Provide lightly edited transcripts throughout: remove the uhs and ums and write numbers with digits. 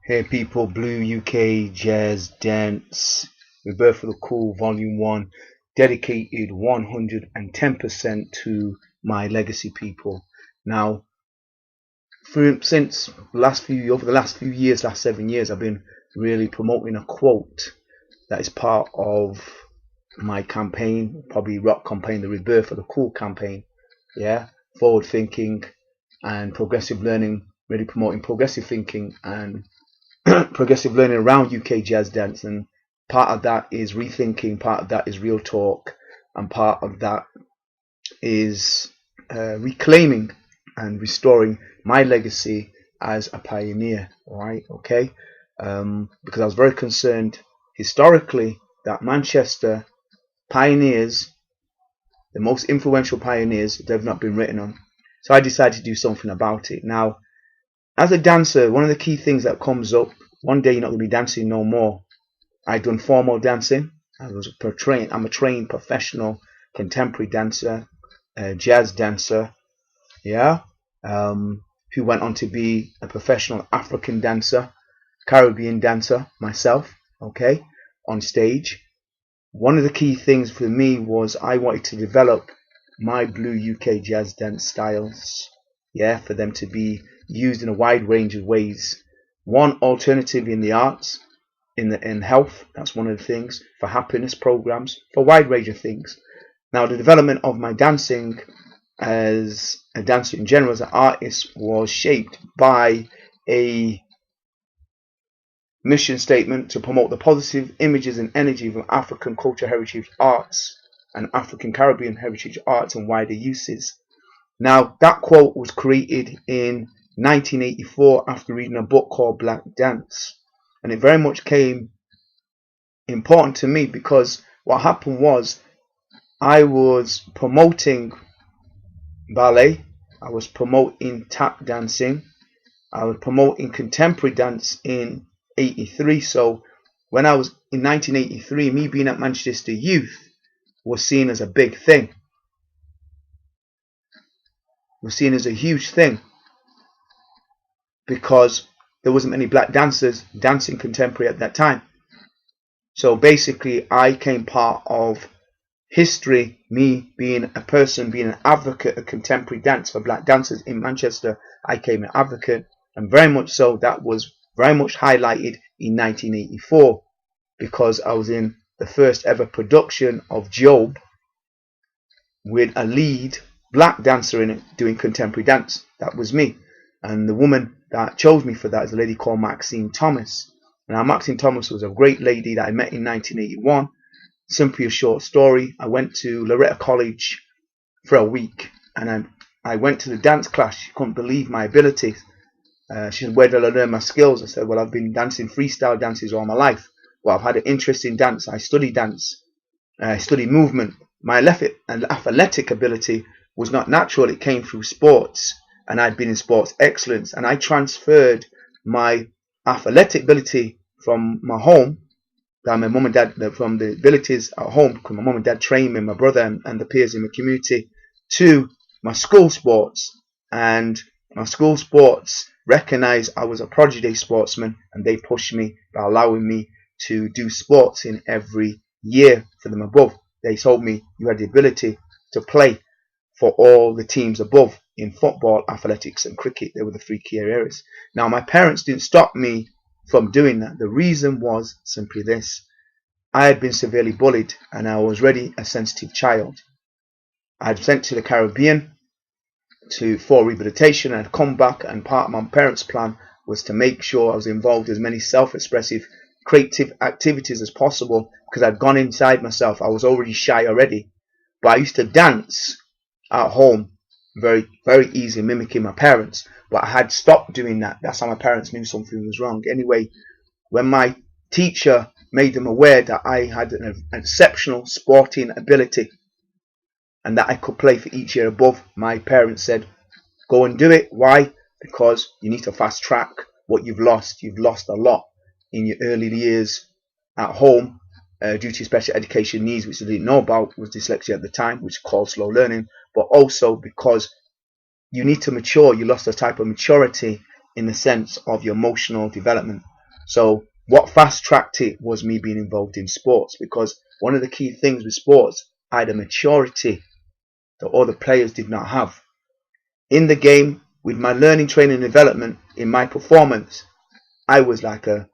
Hey people, Blue UK Jazz Dance, Rebirth of the Kool Volume 1, dedicated 110% to my legacy people. Now, since over the last few years, last 7 years, I've been really promoting a quote that is part of my campaign, probably rock campaign, the Rebirth of the Kool campaign. Yeah, forward thinking and progressive learning, really promoting progressive thinking and progressive learning around UK jazz dance, and part of that is rethinking, part of that is real talk, and part of that is reclaiming and restoring my legacy as a pioneer. Right? Okay, because I was very concerned historically that Manchester pioneers, the most influential pioneers, they've not been written on. So I decided to do something about it. Now, as a dancer, one of the key things that comes up, one day you're not going to be dancing no more. I've done formal dancing. I'm a trained professional contemporary dancer, jazz dancer, yeah, who went on to be a professional African dancer, Caribbean dancer myself, okay, on stage. One of the key things for me was I wanted to develop my blue UK jazz dance styles, yeah, for them to be used in a wide range of ways. One, alternative in the arts, in health, that's one of the things, for happiness programs, for a wide range of things. Now, the development of my dancing as a dancer in general, as an artist, was shaped by a mission statement to promote the positive images and energy of African culture, heritage arts and African Caribbean heritage arts and wider uses. Now, that quote was created in 1984 after reading a book called Black Dance, and it very much came important to me because what happened was I was promoting ballet, I was promoting tap dancing, I was promoting contemporary dance in 83. So when I was in 1983, me being at Manchester Youth was seen as a big thing, was seen as a huge thing, because there wasn't many black dancers dancing contemporary at that time. So basically I came part of history, me being a person, being an advocate of contemporary dance for black dancers in Manchester. I came an advocate, and very much so that was very much highlighted in 1984 because I was in the first ever production of Job with a lead black dancer in it doing contemporary dance. That was me, and the woman that chose me for that is a lady called Maxine Thomas. Now, Maxine Thomas was a great lady that I met in 1981. Simply a short story. I went to Loretta College for a week, and I went to the dance class. She couldn't believe my abilities. She said, "Where did I learn my skills?" I said, "Well, I've been dancing freestyle dances all my life. Well, I've had an interest in dance. I study dance. I study movement. My athletic ability was not natural. It came through sports, and I'd been in sports excellence, and I transferred my athletic ability from my home, that my mum and dad, from the abilities at home, because my mum and dad trained me, my brother and the peers in the community, to my school sports. And my school sports recognized I was a prodigy sportsman, and they pushed me by allowing me to do sports in every year for them above. They told me you had the ability to play for all the teams above in football, athletics and cricket. They were the three key areas. Now, my parents didn't stop me from doing that. The reason was simply this: I had been severely bullied, and I was already a sensitive child. I had sent to the Caribbean for rehabilitation, and I'd come back, and part of my parents' plan was to make sure I was involved in as many self-expressive, creative activities as possible, because I'd gone inside myself. I was already shy already, but I used to dance at home very, very easily, mimicking my parents. But I had stopped doing that. That's how my parents knew something was wrong. Anyway, when my teacher made them aware that I had an exceptional sporting ability and that I could play for each year above, my parents said, "Go and do it." Why? Because you need to fast track what you've lost. You've lost a lot in your early years at home due to special education needs, which I didn't know about, was dyslexia at the time, which is called slow learning, but also because you need to mature. You lost a type of maturity in the sense of your emotional development. So what fast tracked it was me being involved in sports, because one of the key things with sports, I had a maturity that other players did not have. In the game, with my learning, training and development in my performance, I was like a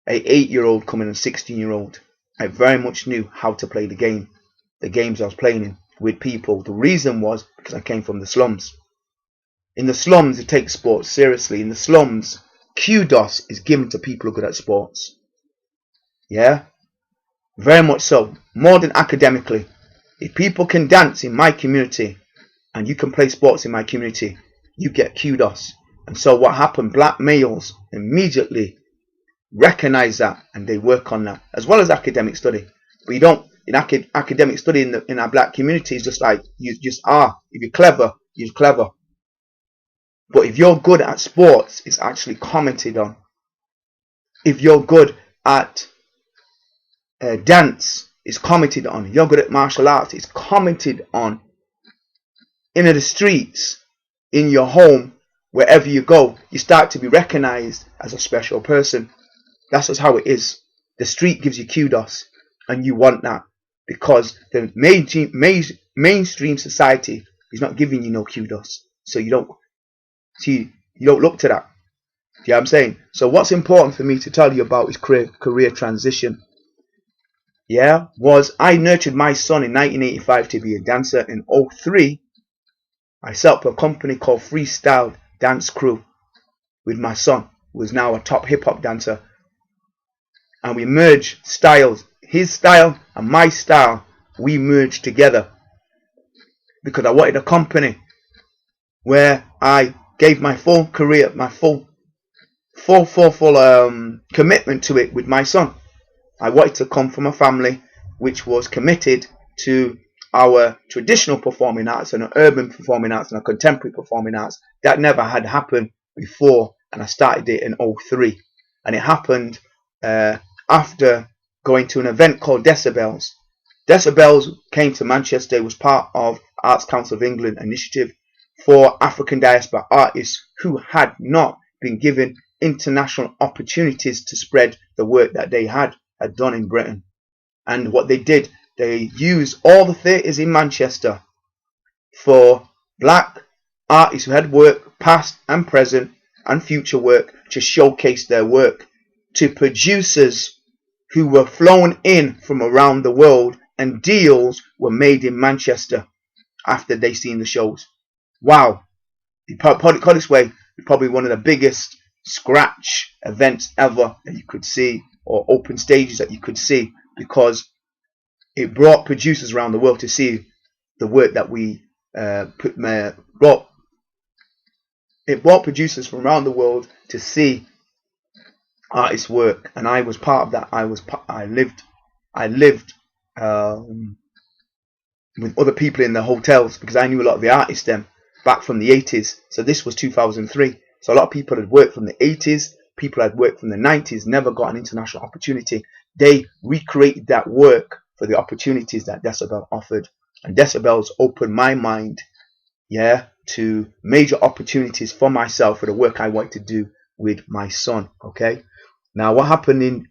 8-year-old coming a 16-year-old. I very much knew how to play the game, the games I was playing in with people. The reason was because I came from the slums. In the slums, they take sports seriously. In the slums, kudos is given to people who are good at sports. Yeah, very much so, more than academically. If people can dance in my community and you can play sports in my community, you get kudos. And so what happened, black males immediately recognize that and they work on that, as well as academic study. But you don't, in academic study in our black community, is just like, you just are. If you're clever, you're clever. But if you're good at sports, it's actually commented on. If you're good at dance, it's commented on. If you're good at martial arts, it's commented on. In the streets, in your home, wherever you go, you start to be recognized as a special person. That's just how it is. The street gives you kudos, and you want that, because the mainstream society is not giving you no kudos. So you don't look to that. Do you know what I'm saying? So what's important for me to tell you about is career transition. Yeah, was I nurtured my son in 1985 to be a dancer. In 2003, I set up a company called Freestyle Dance Crew with my son, who is now a top hip-hop dancer. And we merged styles, his style and my style, we merged together. Because I wanted a company where I gave my full career, my full commitment to it with my son. I wanted to come from a family which was committed to our traditional performing arts and our urban performing arts and our contemporary performing arts. That never had happened before, and I started it in 2003. And it happened after going to an event called Decibels. Decibels came to Manchester. It was part of Arts Council of England initiative for African diaspora artists who had not been given international opportunities to spread the work that they had done in Britain. And what they did, they used all the theatres in Manchester for black artists who had work, past and present and future work, to showcase their work to producers who were flown in from around the world, and deals were made in Manchester after they seen the shows. Wow. Put it this way, probably one of the biggest scratch events ever that you could see, or open stages that you could see, because it brought producers around the world to see the work that we brought. It brought producers from around the world to see artists' work, and I was part of that. I lived with other people in the hotels, because I knew a lot of the artists then back from the 80s. So this was 2003. So a lot of people had worked from the 80s. People had worked from the 90s, never got an international opportunity. They recreated that work for the opportunities that Decibel offered. And Decibels opened my mind, to major opportunities for myself, for the work I wanted to do with my son. Okay. Now what happened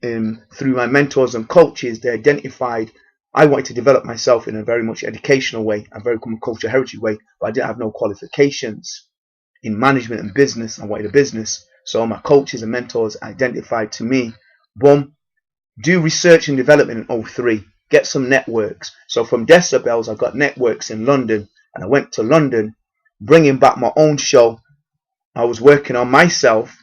through my mentors and coaches, they identified I wanted to develop myself in a very much educational way, a very cultural heritage way, but I didn't have no qualifications in management and business. I wanted a business. So my coaches and mentors identified to me, boom, do research and development in 2003, get some networks. So from Decibels, I got networks in London, and I went to London, bringing back my own show. I was working on myself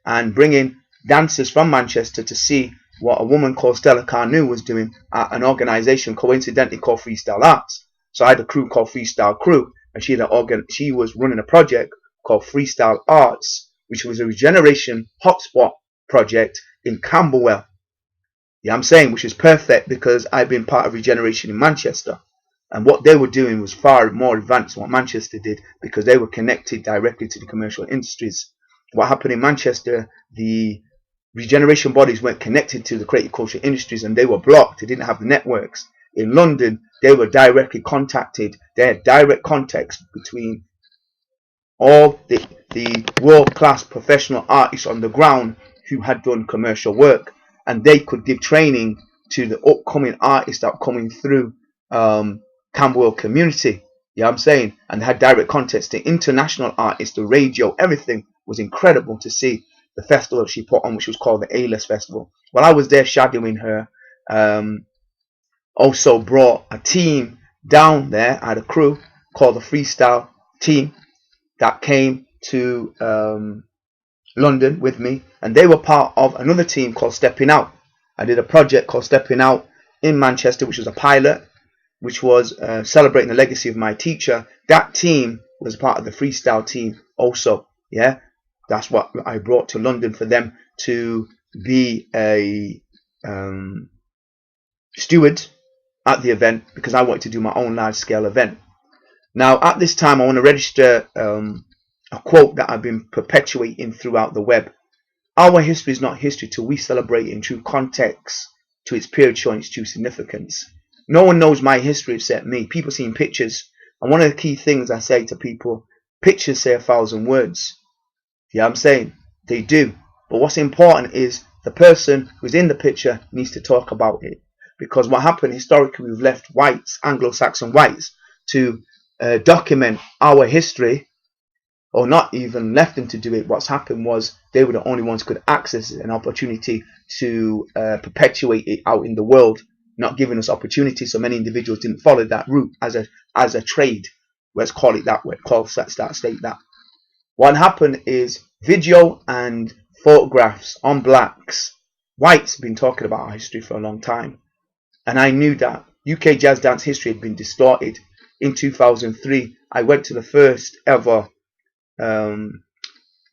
and bringing dancers from Manchester to see what a woman called Stella Carnu was doing at an organization coincidentally called Freestyle Arts. So I had a crew called Freestyle Crew, and she was running a project called Freestyle Arts, which was a regeneration hotspot project in Camberwell. Yeah, I'm saying, which is perfect because I've been part of regeneration in Manchester, and what they were doing was far more advanced than what Manchester did, because they were connected directly to the commercial industries. What happened in Manchester, the regeneration bodies weren't connected to the creative culture industries, and they were blocked. They didn't have the networks. In London, they were directly contacted. They had direct contacts between all the world-class professional artists on the ground who had done commercial work, and they could give training to the upcoming artists that were coming through Camberwell community. Yeah, I'm saying, and they had direct contacts to international artists, the radio, everything was incredible to see. The festival she put on, which was called the A-List Festival. While I was there shadowing her, also brought a team down there. I had a crew called the Freestyle Team that came to London with me, and they were part of another team called Stepping Out. I did a project called Stepping Out in Manchester, which was a pilot, which was celebrating the legacy of my teacher. That team was part of the Freestyle Team also. Yeah, that's what I brought to London for them to be a steward at the event, because I wanted to do my own large-scale event. Now, at this time, I want to register a quote that I've been perpetuating throughout the web. Our history is not history till we celebrate in true context to its period showing its true significance. No one knows my history except me. People see pictures, and one of the key things I say to people, pictures say 1,000 words. Yeah, I'm saying they do, but what's important is the person who's in the picture needs to talk about it, because what happened historically, we've left whites, Anglo-Saxon whites, to document our history, or not even left them to do it. What's happened was they were the only ones who could access an opportunity to perpetuate it out in the world, not giving us opportunity. So many individuals didn't follow that route as a trade. Let's call it that way. State that. What happened is video and photographs on blacks. Whites have been talking about our history for a long time, and I knew that UK jazz dance history had been distorted. In 2003, I went to the first ever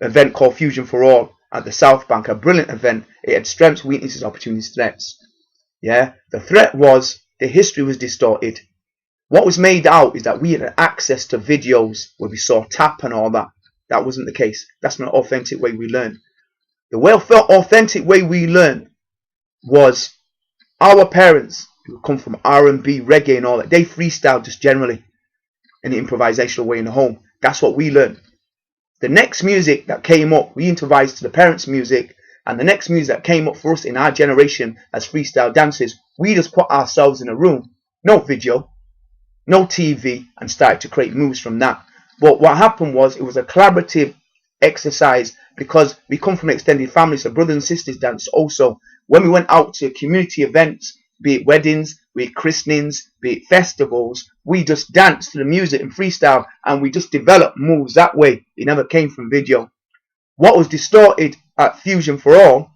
event called Fusion for All at the South Bank, a brilliant event. It had strengths, weaknesses, opportunities, threats. Yeah, the threat was the history was distorted. What was made out is that we had access to videos where we saw tap and all that. That wasn't the case. That's not an authentic way we learned. The authentic way we learned was our parents, who come from R&B, reggae and all that. They freestyled just generally in an improvisational way in the home. That's what we learned. The next music that came up, we improvised to the parents' music, and the next music that came up for us in our generation as freestyle dancers, we just put ourselves in a room, no video, no TV, and started to create moves from that. But what happened was, it was a collaborative exercise, because we come from extended families, so brothers and sisters dance also. When we went out to community events, be it weddings, be it christenings, be it festivals, we just danced to the music and freestyle, and we just developed moves that way. It never came from video. What was distorted at Fusion for All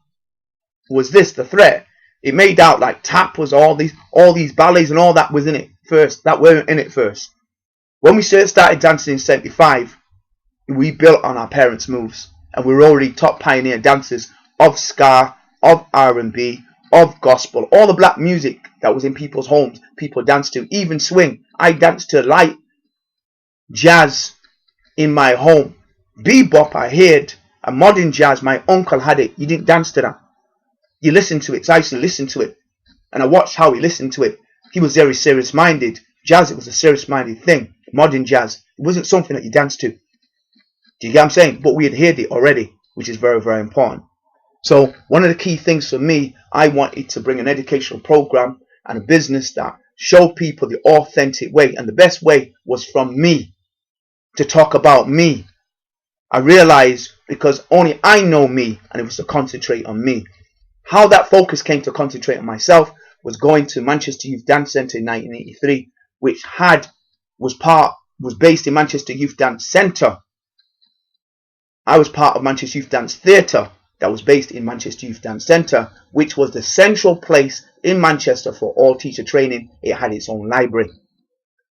was this, the threat. It made out like tap was all these ballets and all that was in it first, that weren't in it first. When we started dancing in 75, we built on our parents' moves, and we were already top pioneer dancers of ska, of R&B, of gospel, all the black music that was in people's homes, people danced to, even swing. I danced to light jazz in my home. Bebop I heard, and modern jazz, my uncle had it. You didn't dance to that. You listened to it. So I used to listen to it, and I watched how he listened to it. He was very serious-minded. Jazz, it was a serious-minded thing. Modern jazz, it wasn't something that you danced to. Do you get what I'm saying? But we had heard it already, which is very, very important. So one of the key things for me, I wanted to bring an educational program and a business that showed people the authentic way. And the best way was from me, to talk about me. I realized, because only I know me, and it was to concentrate on me. How that focus came to concentrate on myself was going to Manchester Youth Dance Centre in 1983, which was based in Manchester Youth Dance Centre. I was part of Manchester Youth Dance Theatre that was based in Manchester Youth Dance Centre, which was the central place in Manchester for all teacher training. It had its own library,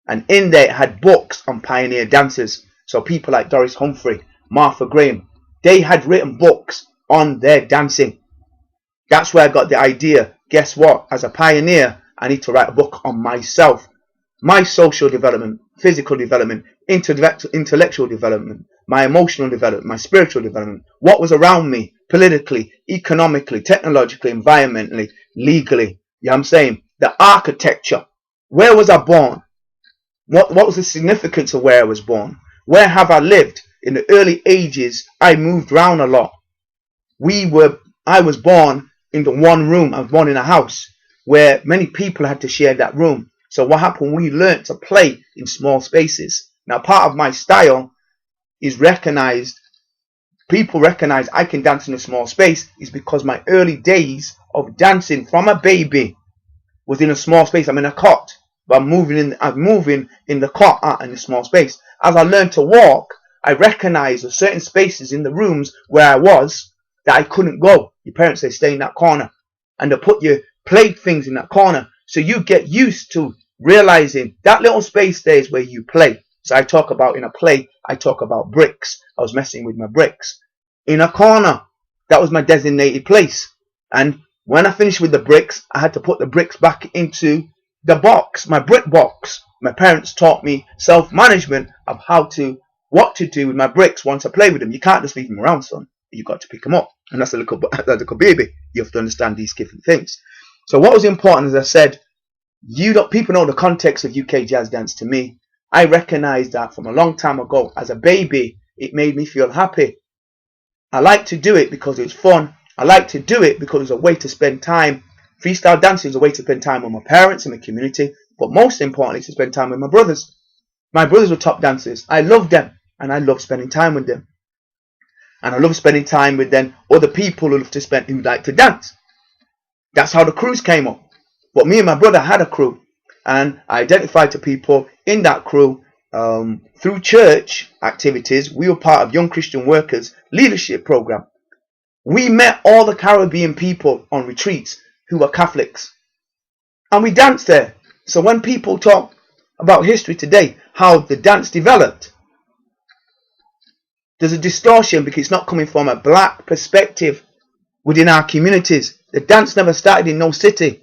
and in there it had books on pioneer dancers. So people like Doris Humphrey, Martha Graham, they had written books on their dancing. That's where I got the idea. Guess what? As a pioneer, I need to write a book on myself, my social development, physical development, intellectual development, my emotional development, my spiritual development, what was around me politically, economically, technologically, environmentally, legally. You know what I'm saying? The architecture. Where was I born? What was the significance of where I was born? Where have I lived? In the early ages, I moved around a lot. We were I was born into one room. I was born in a house where many people had to share that room. So what happened? We learned to play in small spaces. Now, part of my style is recognized. People recognize I can dance in a small space is because my early days of dancing from a baby was in a small space. I'm in a cot, but I'm moving in the cot in a small space. As I learned to walk, I recognized certain spaces in the rooms where I was that I couldn't go. Your parents say stay in that corner, and they put your play things in that corner. So you get used to realizing that little space there is where you play. So I talk about in a play, I talk about bricks. I was messing with my bricks in a corner. That was my designated place. And when I finished with the bricks, I had to put the bricks back into the box, my brick box. My parents taught me self-management of what to do with my bricks once I play with them. You can't just leave them around, son. You got to pick them up. And that's a little baby. You have to understand these different things. So what was important, as I said, people know the context of UK jazz dance to me. I recognized that from a long time ago. As a baby, it made me feel happy. I like to do it because it's fun. I like to do it because it's a way to spend time. Freestyle dancing is a way to spend time with my parents and my community. But most importantly, to spend time with my brothers. My brothers were top dancers. I love them. And I love spending time with them. And I love spending time with them other people who like to dance. That's how the crews came up. But me and my brother had a crew. And I identified to people in that crew through church activities. We were part of Young Christian Workers leadership program. We met all the Caribbean people on retreats who were Catholics. And we danced there. So when people talk about history today, how the dance developed, there's a distortion because it's not coming from a black perspective within our communities. The dance never started in no city.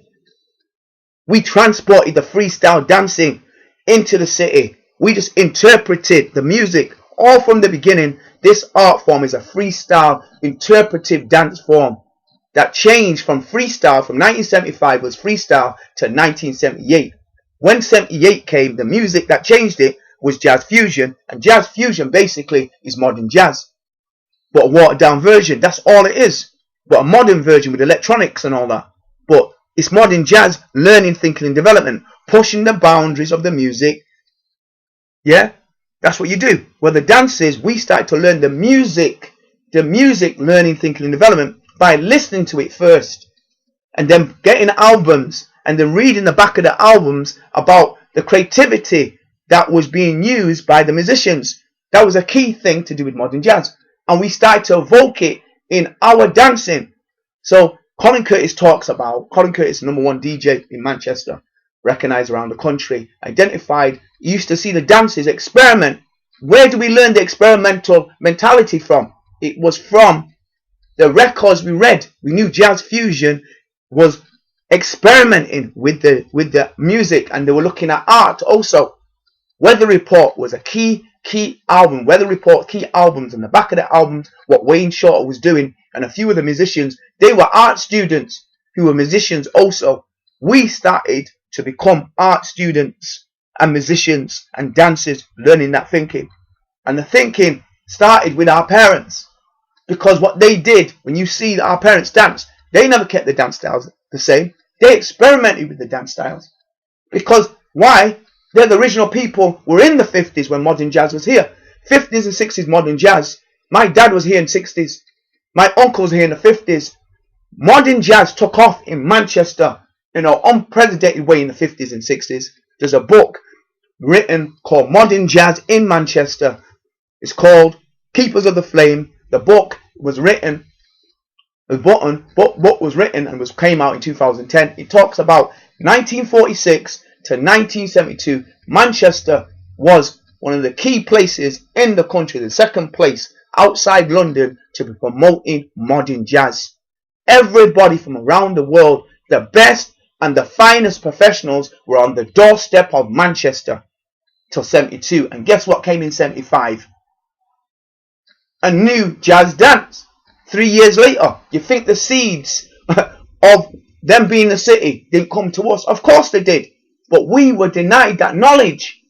We transported the freestyle dancing into the city. We just interpreted the music all from the beginning. This art form is a freestyle interpretive dance form that changed from freestyle from 1975 was freestyle to 1978. When 78 came, the music that changed it was jazz fusion, and jazz fusion basically is modern jazz, but a watered down version. That's all it is, but a modern version with electronics and all that. But it's modern jazz, learning, thinking and development, pushing the boundaries of the music. Yeah, that's what you do. Well, the dances, we started to learn the music, learning, thinking and development by listening to it first, and then getting albums and then reading the back of the albums about the creativity that was being used by the musicians. That was a key thing to do with modern jazz, and we started to evoke it in our dancing. So Colin Curtis, #1 DJ in Manchester, recognized around the country, identified, used to see the dancers experiment. Where do we learn the experimental mentality from? It was from the records we read. We knew jazz fusion was experimenting with the music, and they were looking at art also. Weather Report was a key album. Weather Report, key albums, and the back of the albums, what Wayne Shorter was doing, and a few of the musicians, they were art students who were musicians also. We started to become art students and musicians and dancers, learning that thinking. And the thinking started with our parents, because what they did, when you see our parents dance, they never kept the dance styles the same. They experimented with the dance styles. Because why? They're the original people. Were in the 50s when modern jazz was here. 50s and 60s modern jazz. My dad was here in 60s. My uncle was here in the 50s. Modern jazz took off in Manchester in an unprecedented way in the 50s and 60s. There's a book written called Modern Jazz in Manchester. It's called Keepers of the Flame. The book was written, and came out in 2010. It talks about 1946 to 1972. Manchester was one of the key places in the country, the second place outside London, to be promoting modern jazz. Everybody from around the world, the best and the finest professionals, were on the doorstep of Manchester till 72. And guess what came in 75? A new jazz dance. 3 years later. You think the seeds of them being the city didn't come to us? Of course they did. But we were denied that knowledge.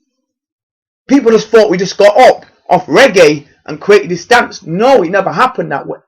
People just thought we just got up off reggae and created this dance. No, it never happened that way.